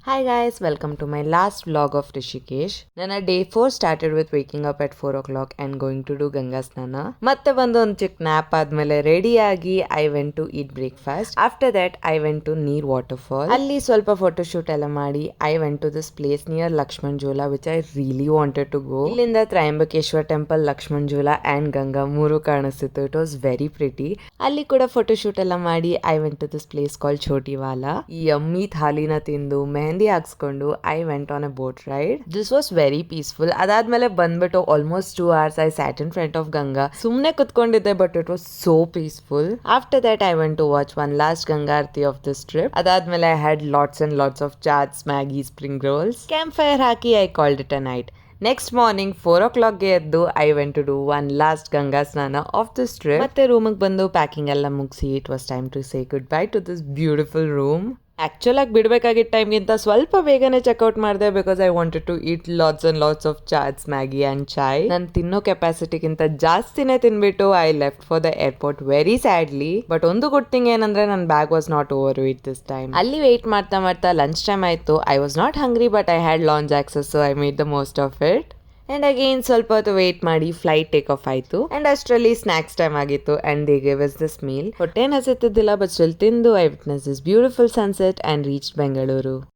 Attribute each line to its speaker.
Speaker 1: Hi guys, welcome to my last vlog of Rishikesh. ನನ್ನ day 4 started with waking up at 4 o'clock and going to do Ganga ಸ್ನಾನ. ಮತ್ತೆ ಬಂದು ಒಂದು ಚಿಕ್ಕ nap ಆದ್ಮೇಲೆ ರೆಡಿ ಆಗಿ I went to eat breakfast. After that I went to Neer waterfall. ಅಲ್ಲಿ ಸ್ವಲ್ಪ ಫೋಟೋ ಶೂಟ್ ಎಲ್ಲ ಮಾಡಿ I went to this place near Lakshman Jhola which I really wanted to go. ಇಲ್ಲಿಂದ Trimbakeshwar temple, Lakshman Zola and Ganga ಮೂರು ಕಾಣಿಸ್ತಿತ್ತು. It was very pretty. ಅಲ್ಲಿ ಕೂಡ photo shoot ಎಲ್ಲ ಮಾಡಿ I went to this place called Chotiwala. ಈ yummy ಥಾಲಿನ ತಿಂದು mehndi ಹಾಕ್ಸ್ಕೊಂಡು I went on a boat ride. This was very peaceful. ಅದಾದ್ಮೇಲೆ ಬಂದ್ಬಿಟ್ಟು almost 2 hours I sat in front of Ganga. ಸುಮ್ನೆ ಕುತ್ಕೊಂಡಿದ್ದೆ but it was so peaceful. After that I went to watch one last Ganga Aarti of this trip. ಅದಾದ್ಮೇಲೆ I had lots and lots of chats, Maggie, spring rolls. Campfire hockey I called it a night. Next morning 4 o'clock ಗೆ ಎದ್ದು I went to do one last Ganga ಸ್ನಾನ of this trip. ಮತ್ತೆ ರೂಮಿಗೆ ಬಂದು packing ಎಲ್ಲ ಮುಗಿಸಿ it was time to say goodbye to this beautiful room. Actual ಆಗಿ ಬಿಡಬೇಕಾಗಿದ್ದ ಟೈಮ್ಗಿಂತ ಸ್ವಲ್ಪ ಬೇಗನೆ ಚೆಕ್ಔಟ್ ಮಾಡಿದೆ because I wanted to eat lots and lots of chats, Maggi and chai. ನಾನು ತಿನ್ನೋ ಕೆಪಾಸಿಟಿಗಿಂತ ಜಾಸ್ತಿನೇ ತಿನ್ಬಿಟ್ಟು I left for the airport very sadly. But ಒಂದು ಗುಡ್ ಥಿಂಗ್ ಏನಂದ್ರೆ ನನ್ನ bag was not overweight this time. ಅಲ್ಲಿ ವೆಯ್ಟ್ ಮಾಡ್ತಾ ಮಾಡ್ತಾ ಲಂಚ್ ಟೈಮ್ ಆಯಿತು. I was not hungry but I had lounge access, so I made the most of it. And again ಸ್ವಲ್ಪ ಹೊತ್ತು wait ಮಾಡಿ flight take off ಆಯಿತು. And ಅಷ್ಟರಲ್ಲಿ snacks time ಆಗಿತ್ತು and they gave us this meal. ಹೊಟ್ಟೆನ ಹಸಿತಿದ್ದಿಲ್ಲ but still ತಿಂದು I witness this beautiful sunset and reached Bengaluru.